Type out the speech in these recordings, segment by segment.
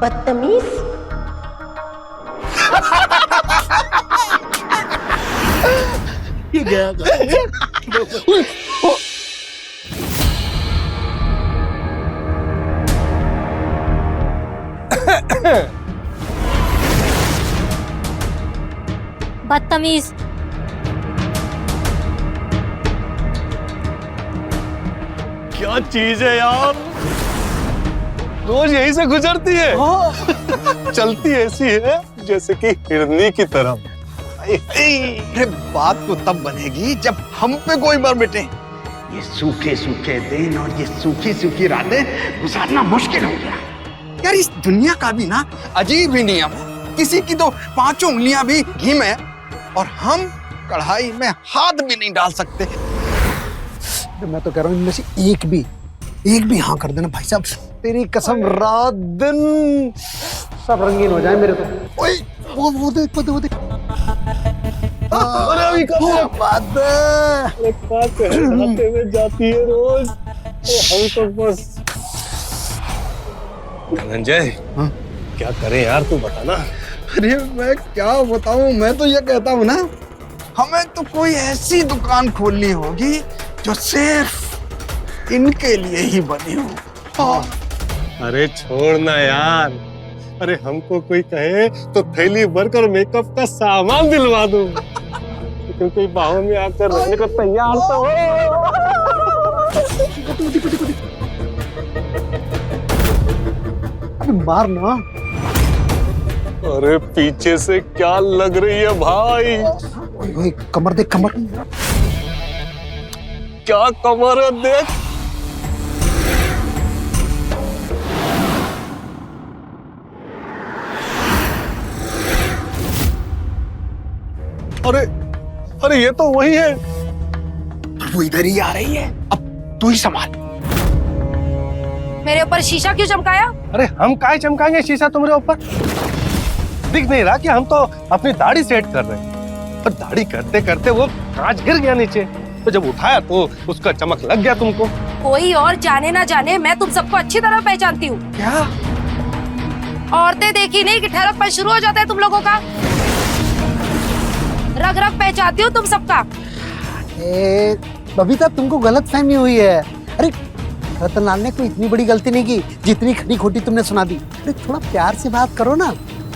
बदतमीज। ये गया बदतमीज। क्या चीज है यार, रोज यहीं से गुजरती है। चलती ऐसी है जैसे कि हिरनी की तरह। अरे बात तो तब बनेगी जब हम पे कोई बार बेटे। ये सूखे सूखे दिन और ये सूखी सूखी रातें गुजारना मुश्किल हो गया। यार इस दुनिया का भी ना अजीब ही नियम है, किसी की तो 5 उंगलियां भी घी में और हम कढ़ाई में हाथ भी नहीं डाल सकते। मैं तो कह रहा हूँ इनमें से एक भी हाँ कर देना भाई साहब, तेरी कसम रात दिन सब रंगीन हो जाए मेरे तो। ओए वो देख अरे अभी कब बात है। एक बात है, रास्ते में जाती है रोज, तो हम तो बस। धनंजय क्या करें यार, तू बता ना। अरे मैं क्या बताऊं, मैं तो ये कहता हूँ ना, हमें तो कोई ऐसी दुकान खोलनी होगी जो सिर्फ इनके लिए ही बनी हो। अरे छोड़ ना यार, अरे हमको कोई कहे तो थैली भरकर मेकअप का सामान दिलवा दूं, लेकिन कोई बाहों में आकर रहने को तैयार तो हो। अबे मार ना। अरे पीछे से क्या लग रही है भाई? ओए कमर देख, कमर। क्या कमर है देख। अरे अरे ये तो वही है। वो इधर ही आ रही है, अब तू ही संभाल। मेरे ऊपर शीशा क्यों चमकाया? अरे हम काहे चमकाएंगे शीशा तुम्हारे ऊपर? दिख नहीं रहा कि हम तो अपनी दाढ़ी सेट कर रहे हैं, और दाढ़ी करते करते वो कांच गिर गया नीचे, तो जब उठाया तो उसका चमक लग गया तुमको। कोई और जाने ना जाने, मैं तुम सबको अच्छी तरह पहचानती हूँ। क्या? औरतें देखी नहीं कि ठहरकपन शुरू हो जाता है तुम लोगों का। रग रग पहचानती हूँ तुम सबका। बबीता तुमको गलत फहमी हुई है। अरे रतनलाल ने कोई इतनी बड़ी गलती नहीं की जितनी खरी खोटी तुमने सुना दी। अरे थोड़ा प्यार से बात करो ना।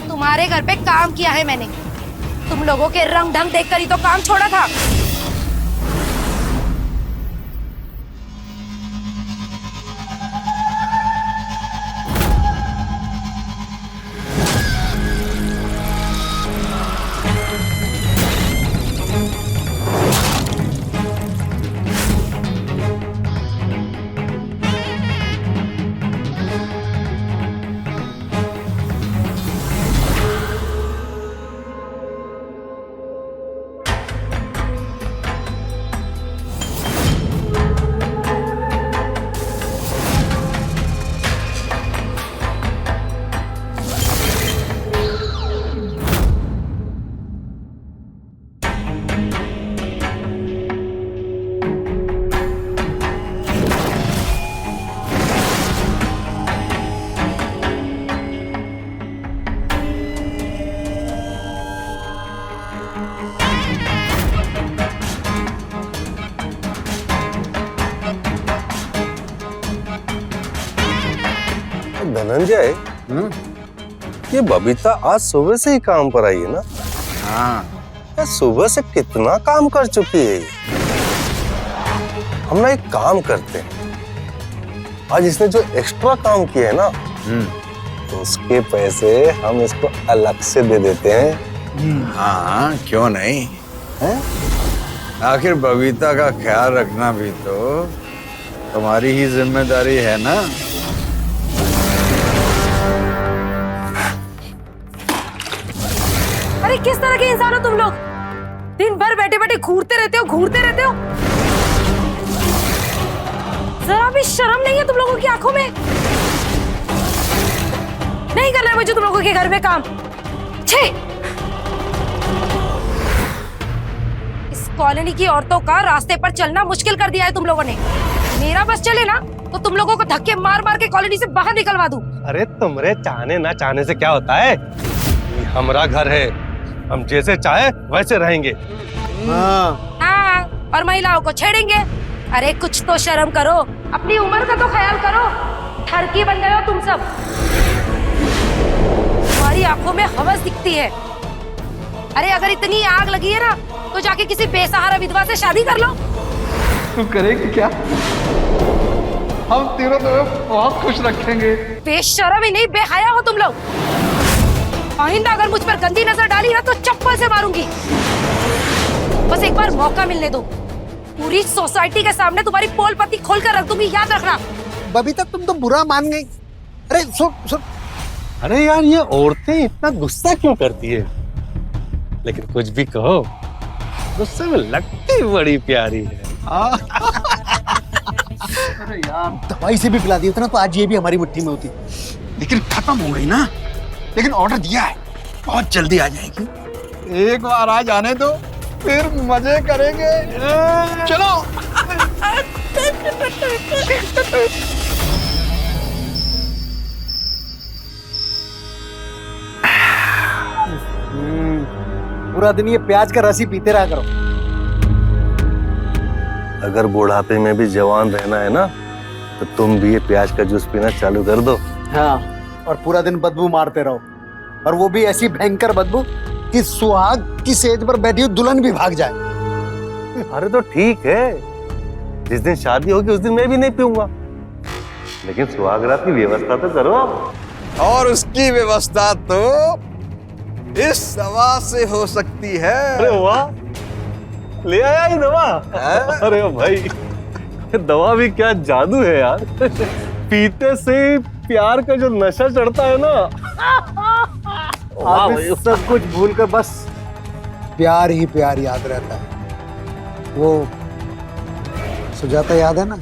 तुम्हारे घर पे काम किया है मैंने, तुम लोगों के रंग ढंग देखकर ही तो काम छोड़ा था। धनंजय, ये बबीता आज सुबह से ही काम पर आई है ना? हाँ। सुबह से कितना काम कर चुकी है ये। हम ना एक काम करते हैं, आज इसने जो एक्स्ट्रा काम किया है ना, तो उसके पैसे हम इसको अलग से दे देते हैं। हाँ क्यों नहीं है? आखिर बबीता का ख्याल रखना भी तो तुम्हारी ही जिम्मेदारी है ना। अरे किस तरह के इंसान हो तुम लोग? दिन भर बैठे बैठे घूरते रहते हो। जरा भी शर्म नहीं है तुम लोगों की आंखों में? नहीं करना है मुझे तुम लोगों के घर में काम। छे! इस कॉलोनी की औरतों का रास्ते पर चलना मुश्किल कर दिया है तुम लोगों ने। मेरा बस चले ना तो तुम लोगों को धक्के मार मार के कॉलोनी से बाहर निकलवा दूं। अरे तुमरे चाहने ना चाहने से क्या होता है, ये हमारा घर है, हम जैसे चाहे वैसे रहेंगे। हाँ हाँ, और महिलाओं को छेड़ेंगे। अरे कुछ तो शर्म करो, अपनी उम्र का तो ख्याल करो। ठरकी बन गए हो तुम सब। तुम्हारी आंखों में हवस दिखती है। अरे अगर इतनी आग लगी है ना, तो जाके किसी बेसहारा विधवा से शादी कर लो। तू करेगी क्या? हम तीनों तुम्हें बहुत खुश रखेंगे। बेशरम ही नहीं, बेहया हो तुम लोग। आइंदा अगर मुझ पर गंदी नजर डाली ना, तो चप्पल से मारूंगी। बस एक बार मौका मिलने दो, पूरी सोसाइटी के सामने तुम्हारी पोल पत्ती खोल कर रख दूंगी, याद रखना। बबीता तुम तो बुरा मान गई। अरे सुन सुन, अरे यार ये औरतें इतना गुस्सा क्यों करती है? लेकिन कुछ भी कहो, गुस्से में लगती बड़ी प्यारी है। अरे यार, दवाई से भी पिला दी उतना तो आज ये भी हमारी मुट्ठी में होती। लेकिन खत्म हो गई ना। लेकिन ऑर्डर दिया है, बहुत जल्दी आ जाएगी। एक बार आ जाने दो, फिर मजे करेंगे। चलो। पूरा दिन ये प्याज का रस ही पीते रहा करो। अगर बुढ़ापे में भी जवान रहना है ना, तो तुम भी ये प्याज का जूस पीना चालू कर दो। हाँ, और पूरा दिन बदबू मारते रहो, और वो भी ऐसी भयंकर बदबू कि सुहाग की सेज पर बैठी हुई दुल्हन भी भाग जाए। अरे तो ठीक है, जिस दिन शादी होगी उस दिन मैं भी नहीं पीऊंगा, लेकिन सुहागरात की व्यवस्था तो करो आप। और उसकी व्यवस्था तो इस दवा से हो सकती है। अरे वाह, ले आया ये दवा। अरे भाई, ये दवा भी क्या जादू है यार। पीते से प्यार का जो नशा चढ़ता है ना, वाह अब भाई। सब कुछ भूल कर बस प्यार ही प्यार याद रहता है। वो सुजाता याद है ना?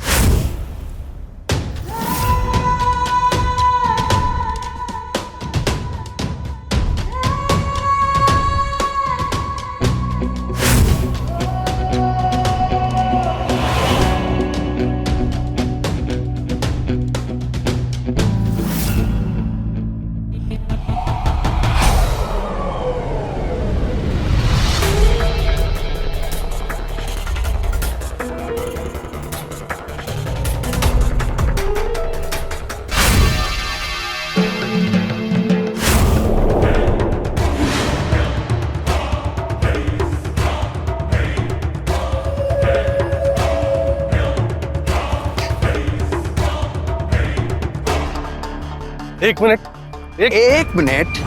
एक मिनट, एक मिनट,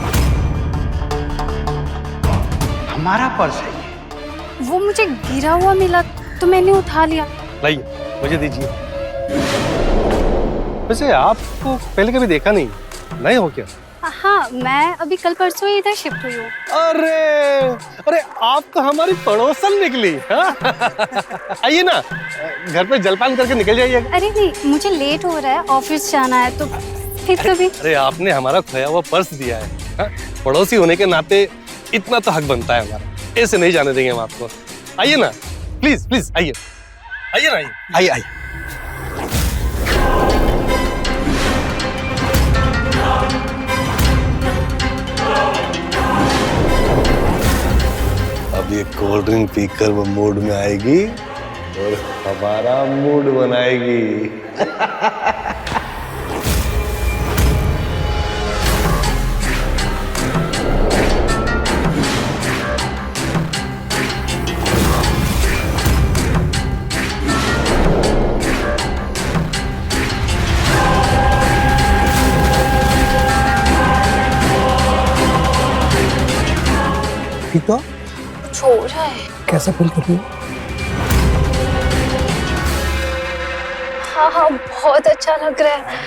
हमारा पर्स है ये। वो मुझे गिरा हुआ मिला तो मैंने उठा लिया। लाइए मुझे दीजिए। वैसे आपको पहले कभी देखा नहीं, नए हो क्या? हाँ, मैं अभी कल परसों ही इधर शिफ्ट हुई हूँ। अरे अरे, आप तो हमारी पड़ोसन निकली। हाँ? आइए ना, घर पे जलपान करके निकल जाइएगा। अरे नहीं, मुझे लेट हो रहा है, ऑफिस जाना है, तो फिर कभी। अरे आपने हमारा खोया हुआ पर्स दिया है, हाँ? पड़ोसी होने के नाते इतना तो हक बनता है हमारा, ऐसे नहीं जाने देंगे हम आपको। आइए ना, प्लीज प्लीज आइए, आइए ना, आइए आइए आइए। अब ये कोल्ड ड्रिंक पीकर वो मूड में आएगी और हमारा मूड बनाएगी। ठीक है, कुछ हो रहा है। कैसा फील कर रही हो? हाँ हाँ, बहुत अच्छा लग रहा है।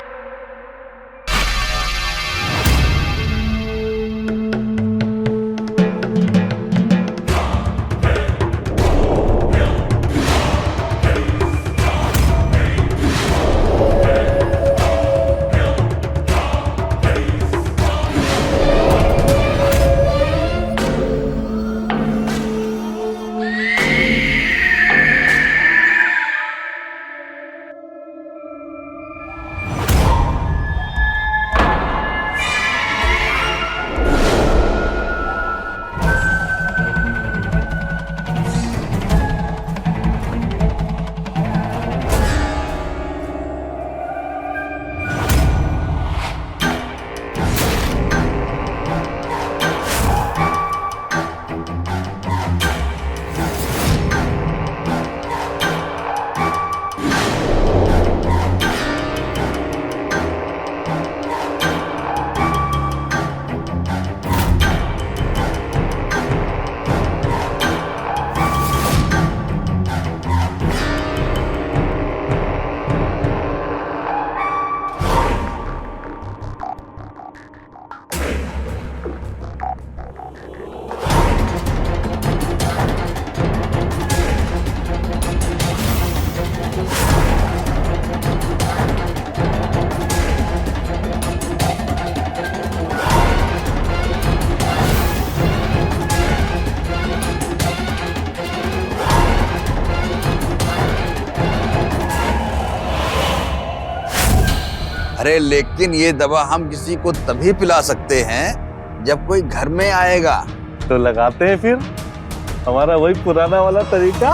अरे लेकिन ये दवा हम किसी को तभी पिला सकते हैं जब कोई घर में आएगा। तो लगाते हैं फिर हमारा वही पुराना वाला तरीका।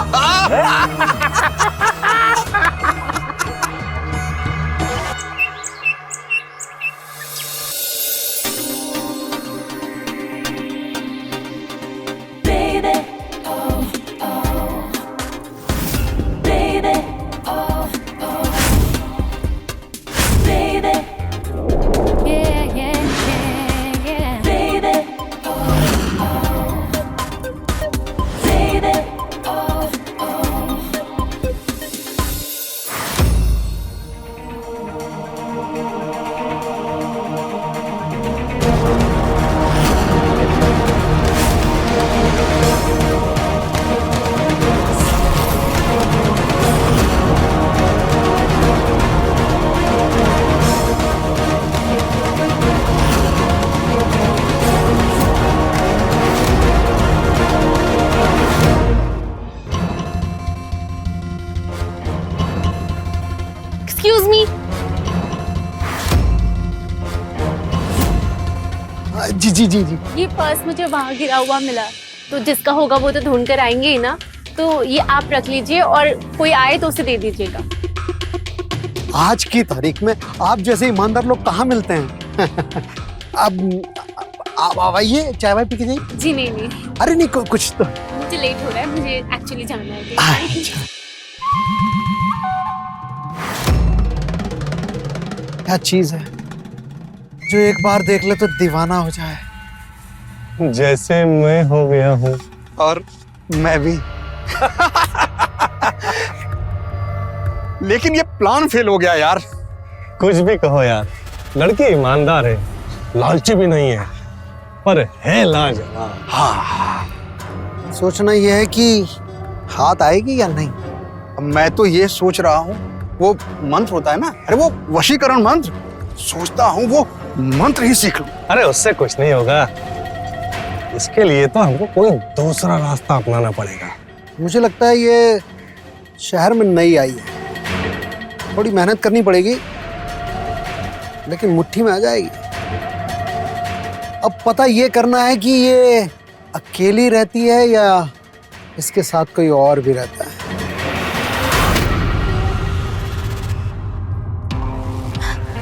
Excuse me. जी जी जी जी। ये पर्स मुझे वहाँ गिरा हुआ मिला, तो जिसका होगा वो तो ढूंढ कर आएंगे ही ना, तो ये आप रख लीजिए और कोई आए तो उसे दे दीजिएगा। आज की तारीख में आप जैसे ईमानदार लोग कहाँ मिलते हैं? अब आप आइए, चाय वाय पी के जाइए। जी नहीं, अरे नहीं, कुछ तो। मुझे लेट हो रहा है, मुझे एक्चुअली जाना है। अच्छा। क्या चीज है जो एक बार देख ले तो दीवाना हो जाए? जैसे मैं हो गया हूँ। और मैं भी। लेकिन ये प्लान फेल हो गया यार। कुछ भी कहो यार, लड़की ईमानदार है, लालची भी नहीं है, पर है लाजवाब। हाँ, सोचना यह है कि हाथ आएगी या नहीं। अब मैं तो ये सोच रहा हूँ, वो मंत्र होता है ना, अरे वो वशीकरण मंत्र, सोचता हूँ वो मंत्र ही सीख लूं। अरे उससे कुछ नहीं होगा, इसके लिए तो हमको कोई दूसरा रास्ता अपनाना पड़ेगा। मुझे लगता है ये शहर में नई आई है, थोड़ी मेहनत करनी पड़ेगी, लेकिन मुट्ठी में आ जाएगी। अब पता ये करना है कि ये अकेली रहती है या इसके साथ कोई और भी रहता है।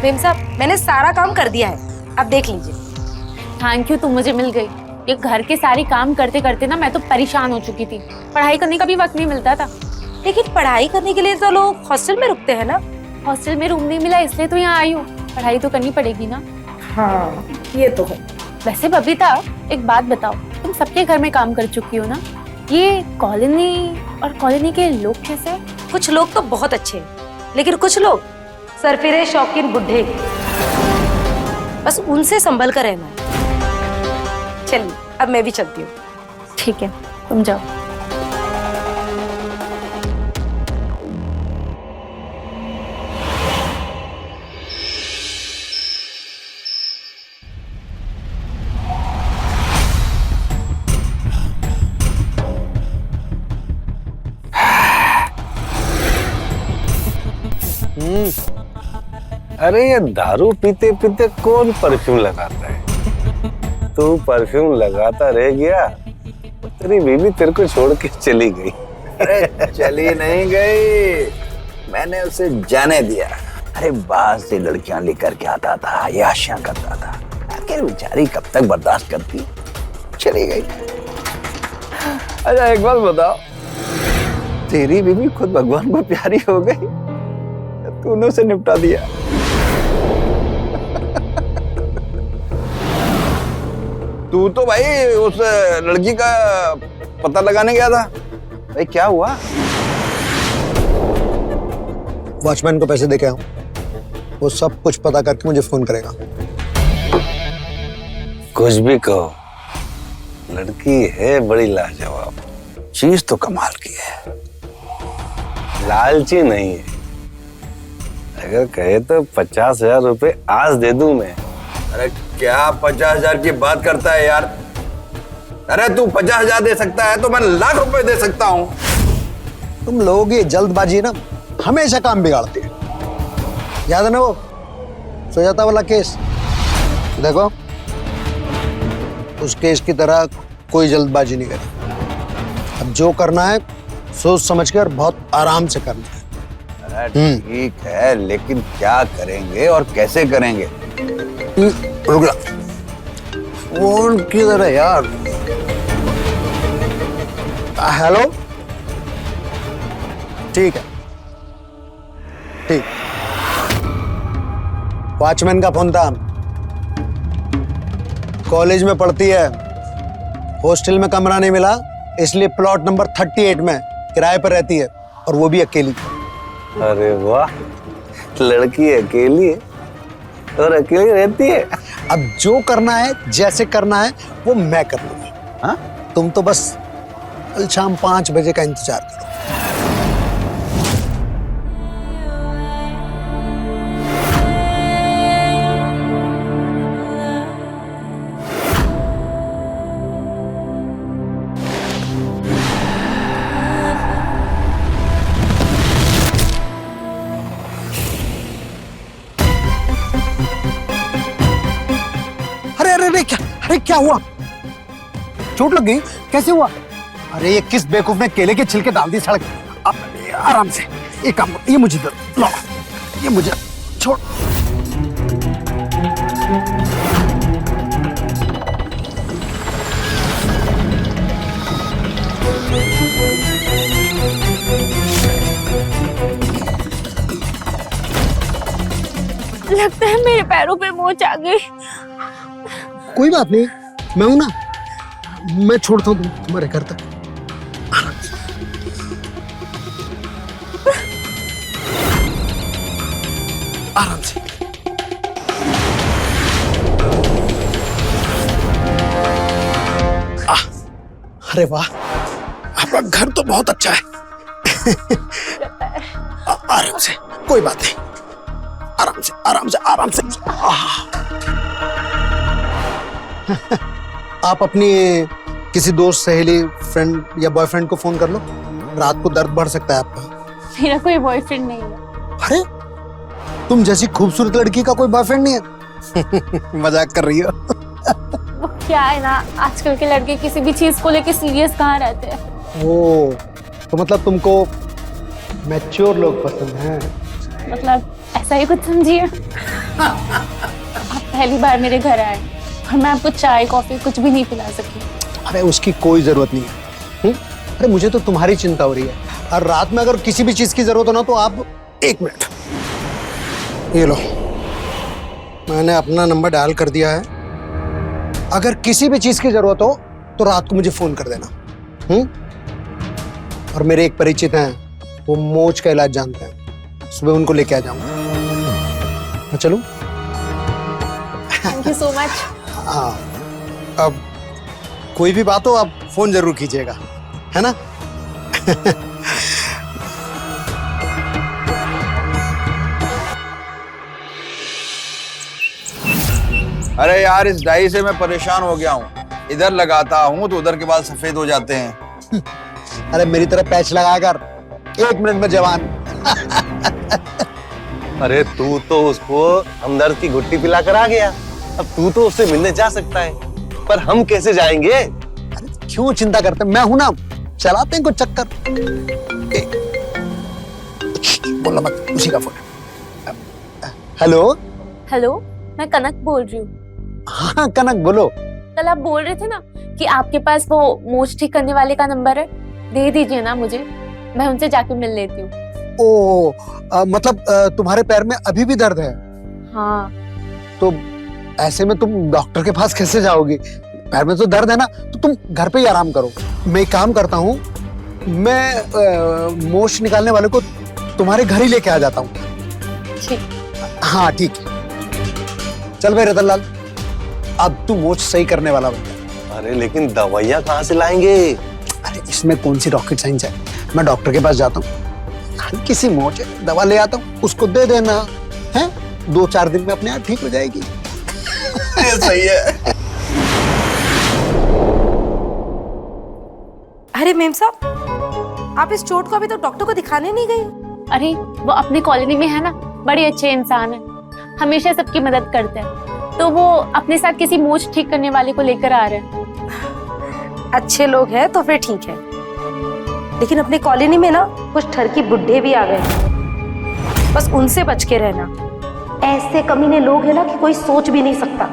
मेम साहब, मैंने सारा काम कर दिया है, अब देख लीजिए। थैंक यू, तुम मुझे मिल गई। ये घर के सारे काम करते करते ना मैं तो परेशान हो चुकी थी, पढ़ाई करने का भी वक्त नहीं मिलता था। लेकिन पढ़ाई करने के लिए तो लोग हॉस्टल में रुकते हैं ना। हॉस्टल में रूम नहीं मिला इसलिए तो यहाँ आई हूँ, पढ़ाई तो करनी पड़ेगी ना। हाँ, ये तो है। वैसे बबीता, एक बात बताओ, तुम सबके घर में काम कर चुकी हो ना, ये कॉलोनी और कॉलोनी के लोग कैसे हैं? कुछ लोग तो बहुत अच्छे हैं, लेकिन कुछ लोग सरफिरे शौकीन बुढ़े, बस उनसे संभल कर रहना है। चलिए, अब मैं भी चलती हूँ। ठीक है, तुम जाओ। अरे ये दारू पीते पीते कौन परफ्यूम लगाता है? तू परफ्यूम लगाता रह गया, तेरी बीवी तेरे को छोड़ के चली गई। अरे चली नहीं गई, मैंने उसे जाने दिया। अरे बाहर से लड़कियां लेकर के आता था, याशियां करता था, आखिर बेचारी कब तक बर्दाश्त करती, चली गई। अच्छा एक बात बताओ, तेरी बीवी खुद भगवान को प्यारी हो गई, तूने उसे निपटा दिया। तू तो भाई उस लड़की का पता लगाने गया था, भाई क्या हुआ? वॉचमैन को पैसे देके आऊं, वो सब कुछ पता करके मुझे फोन करेगा। कुछ भी कहो, लड़की है बड़ी लाजवाब, चीज तो कमाल की है, लालची नहीं है। अगर कहे तो 50,000 रुपए आज दे दूं मैं। अरे क्या 50,000 की बात करता है यार? अरे तू 50,000 दे सकता है तो मैं लाख रुपए दे सकता हूँ। तुम लोग ये जल्दबाजी ना हमेशा काम बिगाड़ती है। याद है ना वो सुजाता वाला केस देखो, उस केस की तरह कोई जल्दबाजी नहीं करी। अब जो करना है सोच समझ के और बहुत आराम से करना है। अरे ठीक है, लेकिन क्या करेंगे और कैसे करेंगे? रुक जा, फोन किधर है यार? हेलो, ठीक है, ठीक। वॉचमैन का फोन था, कॉलेज में पढ़ती है, हॉस्टल में कमरा नहीं मिला, इसलिए प्लॉट नंबर 38 में किराए पर रहती है, और वो भी अकेली। अरे वाह, लड़की अकेली है और अकेली रहती है। अब जो करना है जैसे करना है वो मैं कर लूंगा। हाँ, तुम तो बस कल शाम 5 बजे का इंतजार करो। अरे क्या हुआ? चोट लग गई? कैसे हुआ? अरे ये किस बेवकूफ ने केले के छिलके डाल दिए सड़क? आराम से, एक काम, ये मुझे दो, लो, ये मुझे छोड़। लगता है मेरे पैरों पे मोच आ गई। कोई बात नहीं, मैं हूं ना, मैं छोड़ता हूँ तुम्हारे घर तक। आराम से। अरे वाह, आपका घर तो बहुत अच्छा है। आराम से, कोई बात नहीं, आराम से आराम से आराम से। आप अपनी किसी दोस्त, सहेली, फ्रेंड या बॉयफ्रेंड को फोन कर लो, रात को दर्द बढ़ सकता है आपका। मेरा कोई बॉयफ्रेंड नहीं है। अरे, तुम जैसी खूबसूरत लड़की का कोई बॉयफ्रेंड नहीं है? मजाक कर रही हो? वो क्या है ना, आजकल के लड़के किसी भी चीज को लेके सीरियस कहाँ रहते हैं। ओ, तो मतलब तुमको मैच्योर लोग पसंद हैं? मतलब ऐसा ही कुछ समझिए। आप पहली बार मेरे घर आए और मैं आपको चाय कॉफी कुछ भी नहीं पिला सकी। अरे उसकी कोई जरूरत नहीं है। अरे मुझे तो तुम्हारी चिंता हो रही है, और रात में अगर किसी भी चीज की जरूरत हो ना तो आप, 1 मिनट, ये लो, मैंने अपना नंबर डायल कर दिया है। अगर किसी भी चीज की जरूरत हो तो रात को मुझे फोन कर देना। और मेरे एक परिचित हैं, वो मोच का इलाज जानते हैं, सुबह उनको लेके आ जाऊंगा। मैं चलूं? Thank you so much. हाँ, अब कोई भी बात हो आप फोन जरूर कीजिएगा, है ना? अरे यार, इस डाई से मैं परेशान हो गया हूँ। इधर लगाता हूँ तो उधर के बाल सफेद हो जाते हैं। अरे मेरी तरह पैच लगाकर 1 मिनट में जवान। अरे तू तो उसको हमदर्द की घुट्टी पिला कर आ गया, अब तू तो उससे मिलने जा सकता है, पर हम कैसे जाएंगे? अरे क्यों चिंता करते, मैं हूं ना, चलाते हैं कुछ चक्कर। बोलो मत, उसी का फोन है। हेलो। हेलो, मैं कनक बोल रही हूँ। हाँ कनक, बोलो। कल आप बोल रहे थे ना कि आपके पास वो मोच ठीक करने वाले का नंबर है, दे दीजिए ना मुझे, मैं उनसे जाके मिल लेती हूँ। मतलब तुम्हारे पैर में अभी भी दर्द है? हाँ। तो ऐसे में तुम डॉक्टर के पास कैसे जाओगी? पैर में तो दर्द है ना, तो तुम घर पे ही आराम करो। मैं एक काम करता हूँ, मैं मोच निकालने वाले को तुम्हारे घर ही लेके आ जाता हूँ। ठीक। हाँ ठीक है, चल भाई रतन लाल, अब तू मोच सही करने वाला बन जा। अरे लेकिन दवाइयाँ कहाँ से लाएंगे? अरे इसमें कौन सी रॉकेट साइंस है, मैं डॉक्टर के पास जाता हूँ, हल्की सी मोच है, दवा ले आता हूँ, उसको दे देना है, 2-4 दिन में अपने आप ठीक हो जाएगी। ये सही है। अरे मेम साहब, आप इस चोट को अभी तो डॉक्टर को दिखाने नहीं गई? अरे वो अपनी कॉलोनी में है ना, बड़े अच्छे इंसान है, हमेशा सबकी मदद करते हैं, तो वो अपने साथ किसी मोच ठीक करने वाले को लेकर आ रहे हैं। अच्छे लोग हैं तो फिर ठीक है, लेकिन अपनी कॉलोनी में ना कुछ ठरकी बुड्ढे भी आ गए हैं, बस उनसे बच के रहना। ऐसे कमीने लोग हैं ना कि कोई सोच भी नहीं सकता।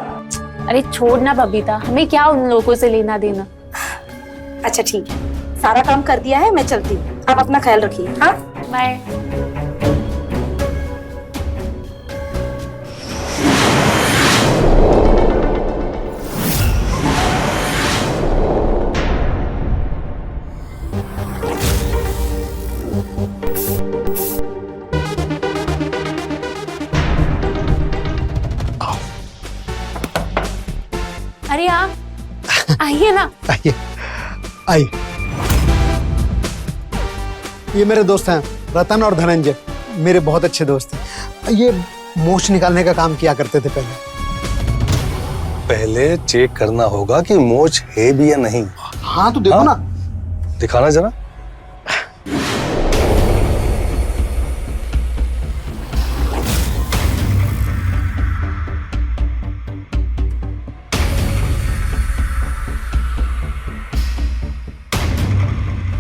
अरे छोड़ ना बबीता, हमें क्या उन लोगों से लेना देना। अच्छा ठीक है, सारा काम कर दिया है, मैं चलती हूँ। आप अपना ख्याल रखिए। हाँ बाय। अरे आप आइए ना। आइए आइए। ये मेरे दोस्त हैं रतन और धनंजय, मेरे बहुत अच्छे दोस्त हैं। ये मोच निकालने का काम किया करते थे पहले चेक करना होगा कि मोच है भी या नहीं। हाँ तो देखो ना। दिखाना जरा।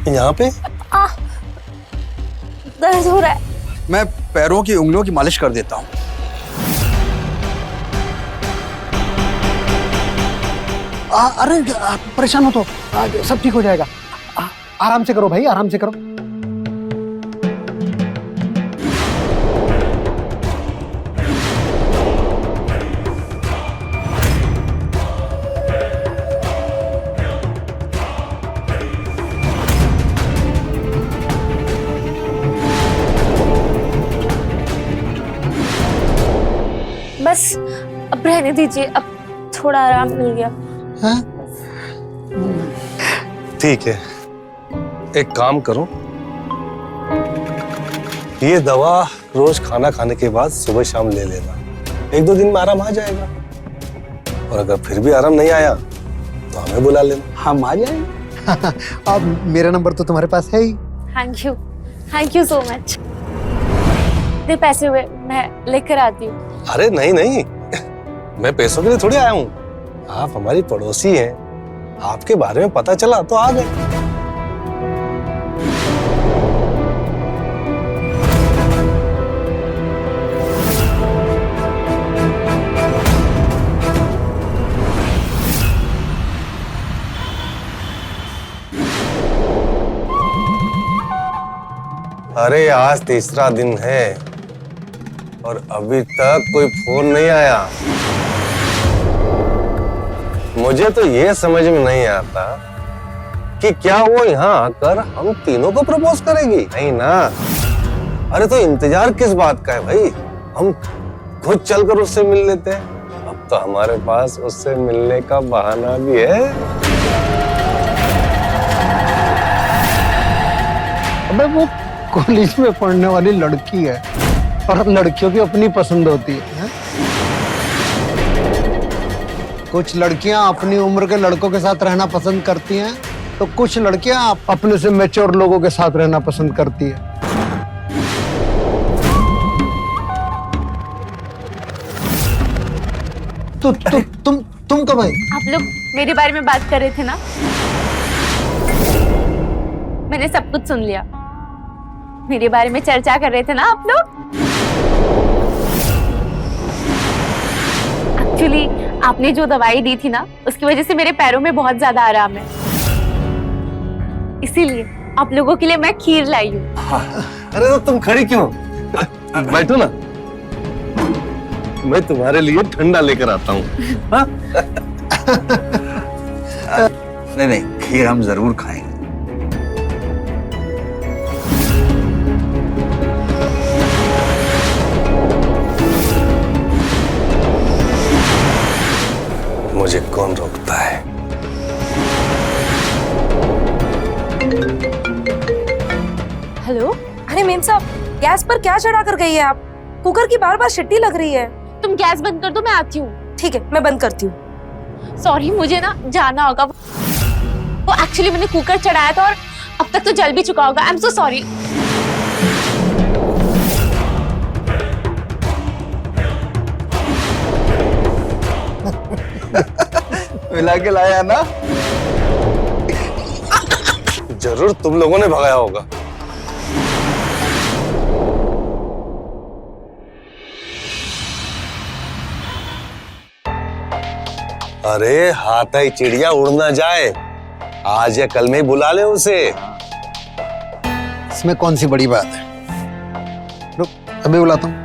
यहाँ पे दर्द हो रहा है। मैं पैरों की उंगलियों की मालिश कर देता हूँ। अरे आप परेशान हो तो सब ठीक हो जाएगा। आराम से करो भाई, आराम से करो। बस अब रहने दीजिए, अब थोड़ा आराम मिल गया। हाँ? ठीक है, एक काम करो, ये दवा रोज खाना खाने के बाद सुबह शाम ले लेना। 1-2 दिन में आराम आ जाएगा, और अगर फिर भी आराम नहीं आया तो हमें बुला लेना, हम आ जाएंगे। अब मेरा नंबर तो तुम्हारे पास है ही। Thank you so much. इतने पैसे हुए, मैं लेकर आती हूँ। अरे नहीं नहीं, मैं पैसों के लिए थोड़ी आया हूँ, आप हमारी पड़ोसी हैं, आपके बारे में पता चला तो आ गए। अरे आज तीसरा दिन है और अभी तक कोई फोन नहीं आया। मुझे तो ये समझ में नहीं आता कि क्या वो यहाँ आकर हम तीनों को प्रपोज करेगी। नहीं ना। अरे तो इंतजार किस बात का है भाई, हम खुद चलकर उससे मिल लेते हैं। अब तो हमारे पास उससे मिलने का बहाना भी है। अबे वो कॉलेज में पढ़ने वाली लड़की है और लड़कियों की अपनी पसंद होती है। कुछ लड़कियां अपनी उम्र के लड़कों के साथ रहना पसंद करती हैं, तो कुछ लड़कियां अपने से मैच्योर लोगों के साथ रहना पसंद करती है। तो तुम कब आई? आप लोग मेरे बारे में बात कर रहे थे ना, मैंने सब कुछ सुन लिया। मेरे बारे में चर्चा कर रहे थे ना आप लोग। एक्चुअली आपने जो दवाई दी थी ना, उसकी वजह से मेरे पैरों में बहुत ज्यादा आराम है, इसीलिए आप लोगों के लिए मैं खीर लाई हूँ। अरे तो तुम खड़ी क्यों? बैठो ना, मैं तुम्हारे लिए ठंडा लेकर आता हूँ। नहीं नहीं, खीर हम जरूर खाएंगे। मुझे कौन रोकता है? हेलो, अरे मेम साहब, गैस पर क्या चढ़ा कर गई है आप? कुकर की बार बार सीटी लग रही है। तुम गैस बंद कर दो, मैं आती हूँ। ठीक है, मैं बंद करती हूँ। सॉरी, मुझे ना जाना होगा। वो एक्चुअली मैंने कुकर चढ़ाया था और अब तक तो जल भी चुका होगा। I am so sorry. मिला के लाया ना। जरूर तुम लोगों ने भगाया होगा। अरे हाथ ही चिड़िया उड़ ना जाए, आज या कल में ही बुला ले उसे। इसमें कौन सी बड़ी बात है, रुक अभी बुलाता हूँ।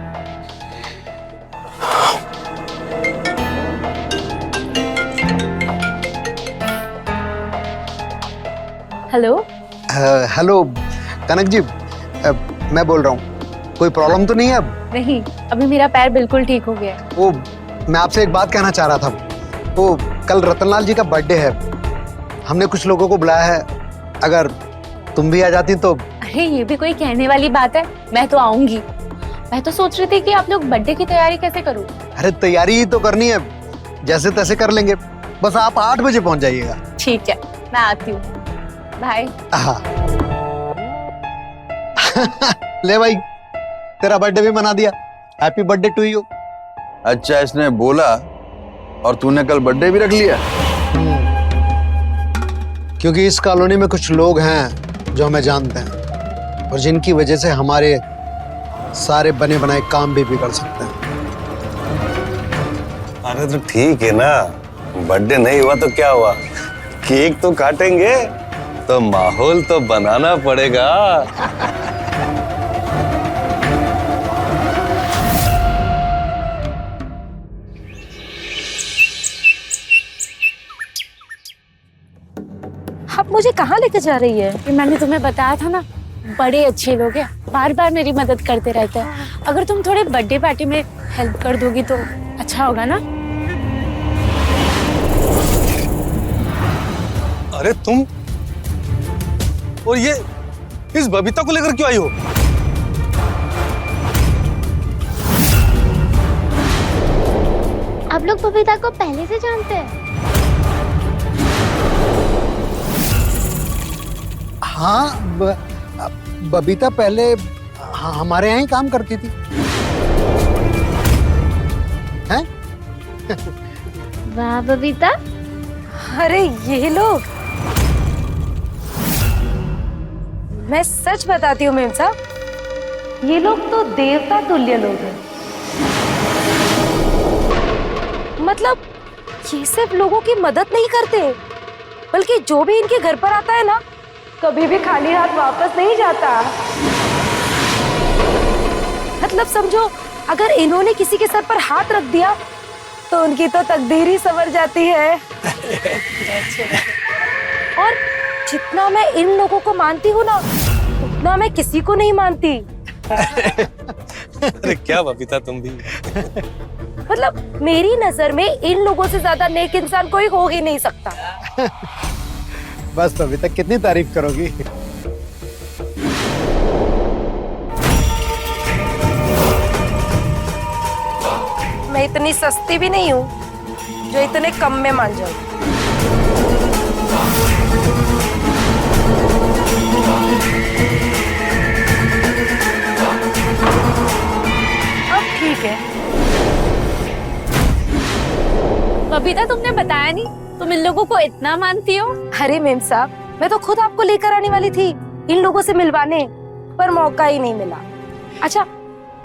हेलो। हेलो कनक जी, मैं बोल रहा हूँ, कोई प्रॉब्लम तो नहीं है अब? नहीं, अभी मेरा पैर बिल्कुल ठीक हो गया है। वो मैं आपसे एक बात कहना चाह रहा था। वो कल रतनलाल जी का बर्थडे है, हमने कुछ लोगों को बुलाया है, अगर तुम भी आ जाती तो। अरे ये भी कोई कहने वाली बात है, मैं तो आऊंगी। मैं तो सोच रही थी कि आप लोग बर्थडे की तैयारी कैसे करूं। अरे तैयारी ही तो करनी है, जैसे तैसे कर लेंगे, बस आप 8 बजे पहुंच जाइएगा। ठीक है, मैं आती हूँ। बाय। हाँ। ले भाई, तेरा बर्थडे भी मना दिया, हैप्पी बर्थडे टू यू। अच्छा इसने बोला और तूने कल बर्थडे भी रख लिया? क्योंकि इस कॉलोनी में कुछ लोग हैं जो हमें जानते हैं और जिनकी वजह से हमारे सारे बने बनाए काम भी बिगड़ सकते हैं। अरे तो ठीक है ना, बर्थडे नहीं हुआ तो क्या हुआ, केक तो काटेंगे, तो माहौल तो बनाना पड़ेगा। आप मुझे कहाँ लेके जा रही है? ये मैंने तुम्हें बताया था ना, बड़े अच्छे लोग हैं, बार बार मेरी मदद करते रहते हैं। अगर तुम थोड़े बर्थडे पार्टी में हेल्प कर दोगी तो अच्छा होगा ना। अरे तुम और ये इस बबीता को लेकर क्यों आई हो? आप लोग बबीता को पहले से जानते हैं? हाँ, बबीता पहले हमारे यहाँ ही काम करती थी। हैं? वाह बबीता। अरे ये लोग, मैं सच बताती हूँ मेम साहब, ये लोग तो देवता तुल्य लोग हैं। मतलब ये सिर्फ लोगों की मदद नहीं करते, बल्कि जो भी इनके घर पर आता है ना, कभी भी खाली हाथ वापस नहीं जाता। मतलब समझो, अगर इन्होंने किसी के सर पर हाथ रख दिया तो उनकी तो तकदीर ही संवर जाती है। और जितना मैं इन लोगों को मानती हूँ ना, उतना मैं किसी को नहीं मानती। अरे क्या बबीता तुम भी। मतलब मेरी नजर में इन लोगों से ज्यादा नेक इंसान कोई हो ही नहीं सकता। बस अभी तक कितनी तारीफ करोगी। मैं इतनी सस्ती भी नहीं हूँ जो इतने कम में मान जाऊँ। अब ठीक है। बबीता, तुमने बताया नहीं तुम इन लोगों को इतना मानती हो। अरे मेम साहब, मैं तो खुद आपको लेकर आने वाली थी इन लोगों से मिलवाने, पर मौका ही नहीं मिला। अच्छा,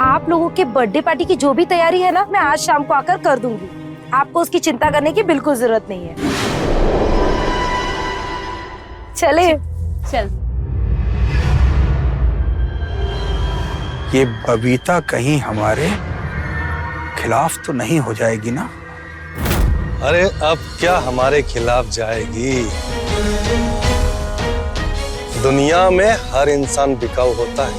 आप लोगों के बर्थडे पार्टी की जो भी तैयारी है ना, मैं आज शाम को आकर कर दूंगी। आपको उसकी चिंता करने की बिल्कुल जरूरत नहीं है। चले। चल। ये बबीता कहीं हमारे खिलाफ तो नहीं हो जाएगी ना? अरे अब क्या हमारे खिलाफ जाएगी? दुनिया में हर इंसान बिकाऊ होता है,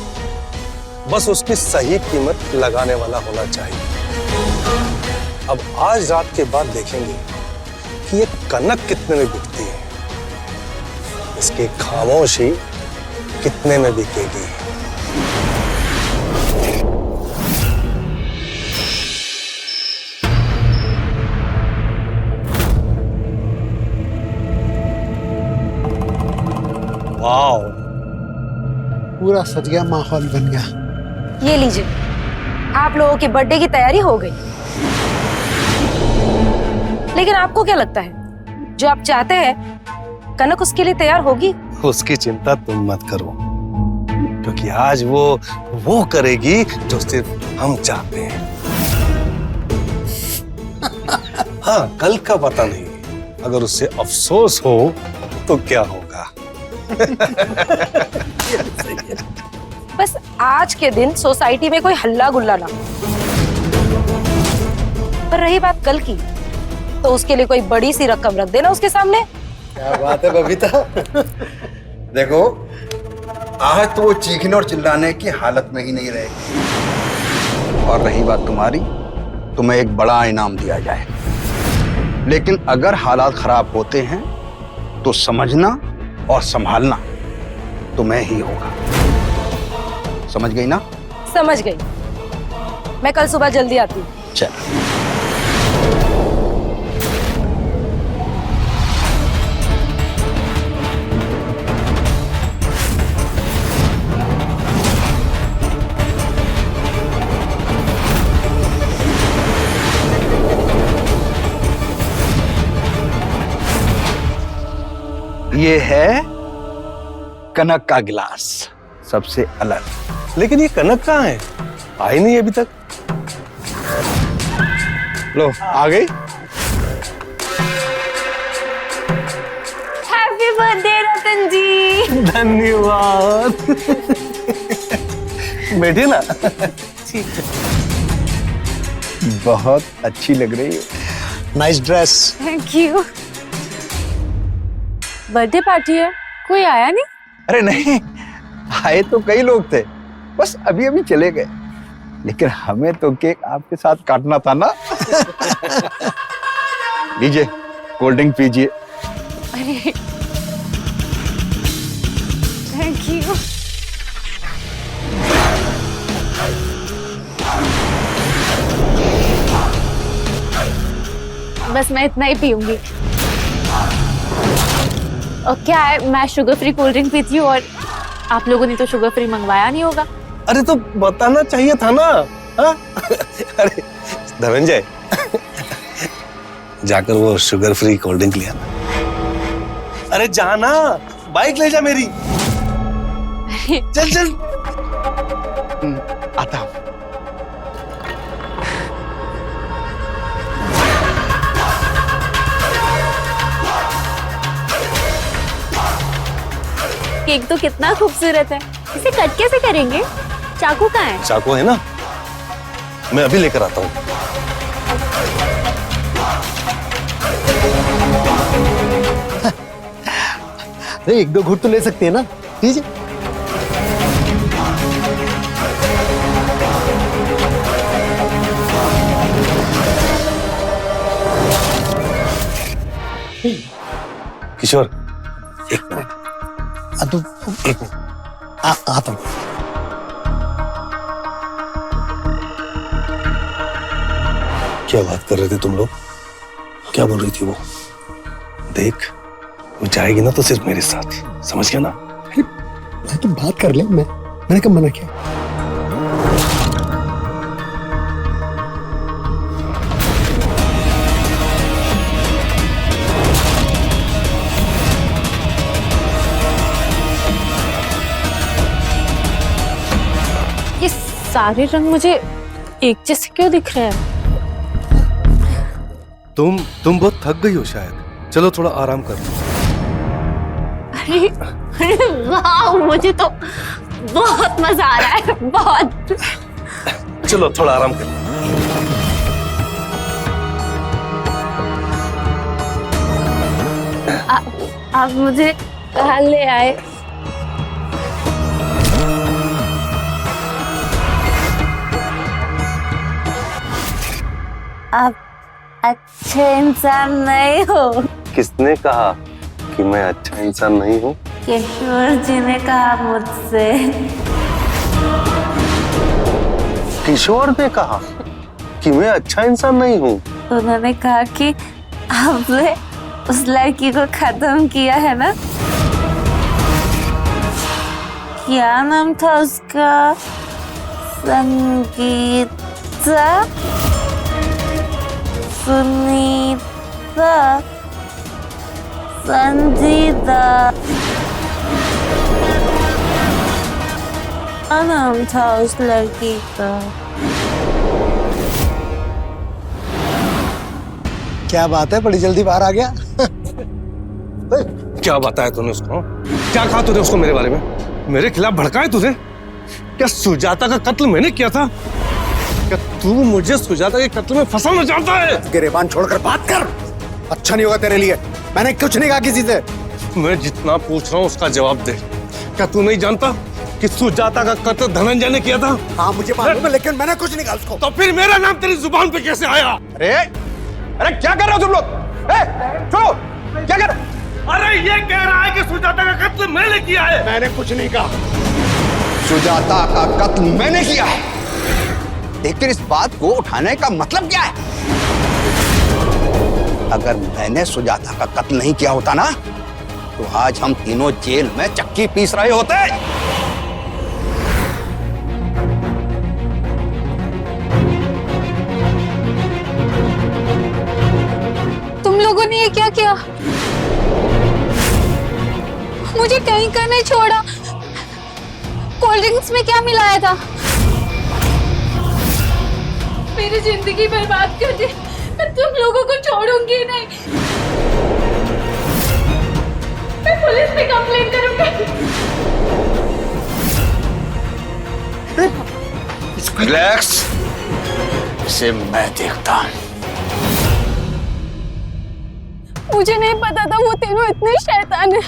बस उसकी सही कीमत लगाने वाला होना चाहिए। अब आज रात के बाद देखेंगे कि ये कनक कितने में बिकती है, इसकी खामोशी कितने में बिकेगी। वाओ, पूरा सज गया, माहौल बन गया। ये लीजिए, आप लोगों की बर्थडे की तैयारी हो गई। लेकिन आपको क्या लगता है जो आप चाहते हैं कनक उसके लिए तैयार होगी। उसकी चिंता तुम मत करो, क्योंकि आज वो करेगी जो सिर्फ हम चाहते हैं। हाँ, कल का पता नहीं, अगर उससे अफसोस हो तो क्या होगा। बस आज के दिन सोसाइटी में कोई हल्ला गुल्ला ना। पर रही बात कल की, तो उसके लिए कोई बड़ी सी रकम रख देना उसके सामने। क्या बात है बबीता। देखो, आज तो वो चीखने और चिल्लाने की हालत में ही नहीं रहेगी। और रही बात तुम्हारी, तुम्हें एक बड़ा इनाम दिया जाए, लेकिन अगर हालात खराब होते हैं तो समझना और संभालना तुम्हें ही होगा। समझ गई ना? समझ गई। मैं कल सुबह जल्दी आती हूँ। चल। ये है कनक का गिलास, सबसे अलग। लेकिन ये कनक कहाँ है? आई नहीं अभी तक। लो, आ गई। हैप्पी बर्थडे रतन जी। धन्यवाद। बैठिए ना। बहुत अच्छी लग रही है। Nice dress. Thank you. Birthday party है, कोई आया नहीं? अरे नहीं, आए तो कई लोग थे, बस अभी अभी चले गए। लेकिन हमें तो केक आपके साथ काटना था ना। लीजिए, कोल्ड ड्रिंक पीजिए। अरे थैंक यू। बस मैं इतना ही पीऊंगी। और क्या है, मैं शुगर फ्री कोल्ड ड्रिंक पीती हूँ और आप लोगों ने तो शुगर फ्री मंगवाया नहीं होगा। अरे तो बताना चाहिए था ना। हाँ? अरे धनंजय, जाकर वो शुगर फ्री कोल्ड ड्रिंक लिया ना। अरे जाना, बाइक ले जा मेरी। चल चल। आता हूं। केक तो कितना खूबसूरत है, इसे कट कैसे करेंगे? चाकू कहाँ है? चाकू है ना, मैं अभी लेकर आता हूँ। अरे एक दो घूंट तो ले सकते हैं ना, लीजिए। किशोर, एक मिनट। तो एक मिनट। आता हूँ। क्या बात कर रहे थे तुम लोग? क्या बोल रही थी वो? देख, वो जाएगी ना तो सिर्फ मेरे साथ, समझ गया ना? मैं तो बात कर ले, मैंने कब मना किया? ये सारे रंग मुझे एक जैसे क्यों दिख रहे हैं? तुम बहुत थक गई हो शायद, चलो थोड़ा आराम कर लो। अरे वाह, मुझे तो बहुत मजा आ रहा है, बहुत। चलो थोड़ा आराम कर लो। आप मुझे कहाँ ले आए? आप अच्छे इंसान नहीं हो। किसने कहा कि मैं अच्छा इंसान नहीं हूँ? किशोर जी ने कहा मुझसे। किशोर ने कहा कि मैं अच्छा इंसान नहीं हूँ? उन्होंने कहा कि आपने उस लड़की को खत्म किया है ना। क्या नाम था उसका? संगीता, सुनीता। संजीदा क्या नाम था उस लड़की का? क्या बात है, बड़ी जल्दी बाहर आ गया। क्या बताया तूने उसको? क्या कहा तूने उसको मेरे बारे में? मेरे खिलाफ भड़काए तुझे? क्या सुजाता का कत्ल मैंने किया था? क्या तू मुझे सुजाता के कत्ल में फंसाना चाहता है? गिरेबान छोड़कर बात कर, अच्छा नहीं होगा तेरे लिए। मैंने कुछ नहीं कहा किसी से। मैं जितना पूछ रहा हूँ उसका जवाब दे। क्या तू नहीं जानता कि सुजाता का कत्ल धनंजय ने किया था? हाँ मुझे मालूम है, लेकिन मैंने कुछ नहीं कहा उसको। तो फिर मेरा नाम तेरी जुबान पे कैसे आया? अरे अरे क्या कर रहे हो तुम लोग? छोड़ो, क्या कर? अरे ये कह रहा है कि सुजाता का कत्ल मैंने किया है। मैंने कुछ नहीं कहा। सुजाता का कत्ल मैंने किया है, लेकिन इस बात को उठाने का मतलब क्या है? अगर मैंने सुजाता का कत्ल नहीं किया होता ना, तो आज हम तीनों जेल में चक्की पीस रहे होते। तुम लोगों ने ये क्या किया? मुझे कहीं का नहीं छोड़ा। कोल्ड ड्रिंक्स में क्या मिलाया था? मेरी जिंदगी बर्बाद कर दी। मैं तुम लोगों को छोड़ूंगी नहीं। मैं पुलिस में कंप्लेन करूंगी। रिलैक्स, इसे मैं देखता हूं। मुझे नहीं पता था वो तीनों इतने शैतान है।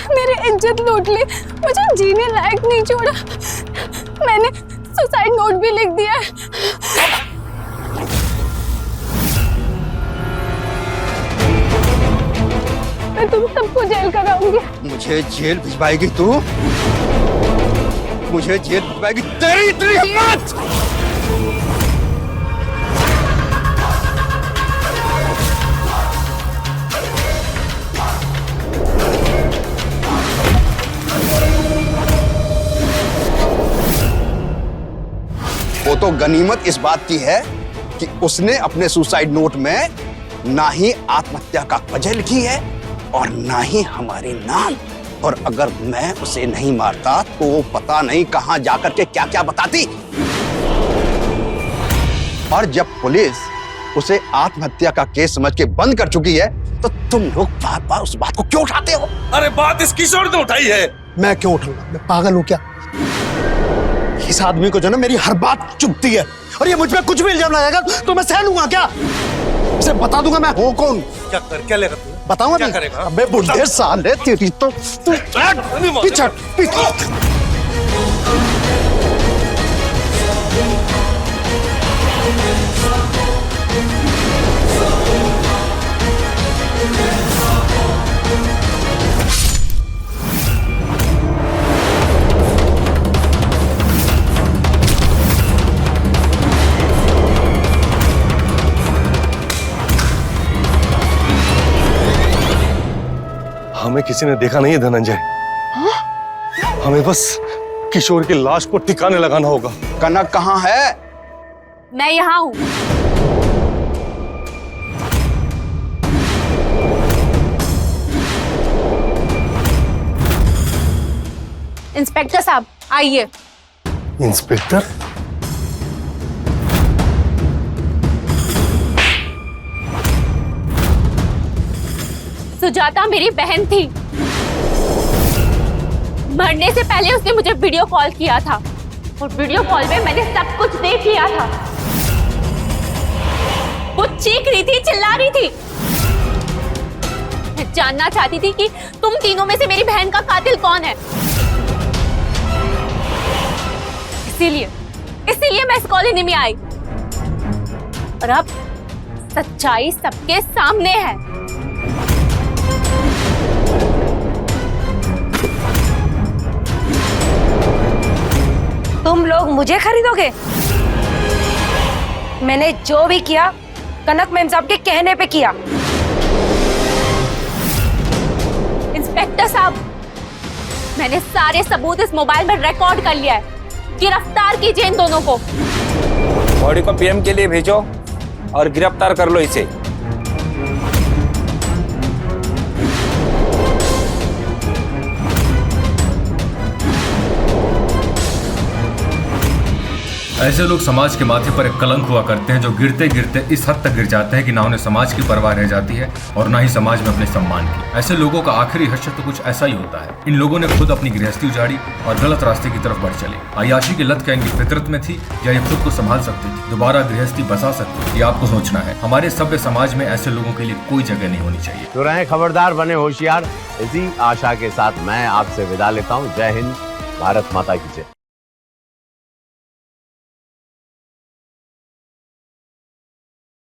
मेरी इज्जत लूट ली, मुझे जीने लायक नहीं छोड़ा। मैंने सुसाइड नोट भी लिख दिया है। मैं तुम सबको जेल कराऊंगी। मुझे जेल भिजवाएगी तू? मुझे जेल भिजवाएगी? तेरी इतनी हिम्मत! वो तो गनीमत इस बात की है कि उसने अपने सुसाइड नोट में ना ही आत्महत्या का वजह लिखी है और ना ही हमारे नाम। और अगर मैं उसे नहीं मारता तो वो पता नहीं कहां जाकर के क्या क्या बताती। और जब पुलिस उसे आत्महत्या का केस समझ के बंद कर चुकी है, तो तुम लोग बार बार उस बात को क्यों उठाते हो? अरे बात इस किशोर ने उठाई है। मैं क्यों उठाऊंगा? मैं पागल हूं क्या? इस आदमी को जो ना मेरी हर बात चुभती है, और ये मुझ पे कुछ भी इल्जाम लगाएगा तो मैं सह लूंगा क्या? इसे बता दूंगा मैं हूं कौन। क्या लेगा तू? बताऊंगा क्या नहीं? करेगा? अबे बुढ़े साले, तेरी तो पीछे हमें किसी ने देखा नहीं है धनंजय। हमें बस किशोर की लाश को ठिकाने लगाना होगा। कनक कहाँ है? मैं यहाँ हूँ। इंस्पेक्टर साहब आइए। इंस्पेक्टर? सुजाता मेरी बहन थी। मरने से पहले उसने मुझे वीडियो कॉल किया था और वीडियो कॉल में मैंने सब कुछ देख लिया था। वो चीख रही थी, चिल्ला रही थी। मैं जानना चाहती थी कि तुम तीनों में से मेरी बहन का कातिल कौन है। इसीलिए मैं इस कॉलोनी में आई और अब सच्चाई सबके सामने है। तुम लोग मुझे खरीदोगे? मैंने जो भी किया कनक मैम साहब के कहने पे किया। इंस्पेक्टर साहब, मैंने सारे सबूत इस मोबाइल में रिकॉर्ड कर लिया है। गिरफ्तार कीजिए इन दोनों को। बॉडी को पीएम के लिए भेजो और गिरफ्तार कर लो इसे। ऐसे लोग समाज के माथे पर एक कलंक हुआ करते हैं, जो गिरते गिरते इस हद तक गिर जाते हैं कि ना उन्हें समाज की परवाह रह जाती है और ना ही समाज में अपने सम्मान की। ऐसे लोगों का आखिरी हश्र तो कुछ ऐसा ही होता है। इन लोगों ने खुद अपनी गृहस्थी उजाड़ी और गलत रास्ते की तरफ बढ़ चले। अय्याशी की लत क्या इनकी फितरत में थी या ये खुद को संभाल सकते थे, दोबारा गृहस्थी बसा सकते थे, ये आपको सोचना है। हमारे सभ्य समाज में ऐसे लोगों के लिए कोई जगह नहीं होनी चाहिए। तो रहें खबरदार, बने होशियार। इसी आशा के साथ मैं आपसे विदा लेता हूँ। जय हिंद, भारत माता की जय।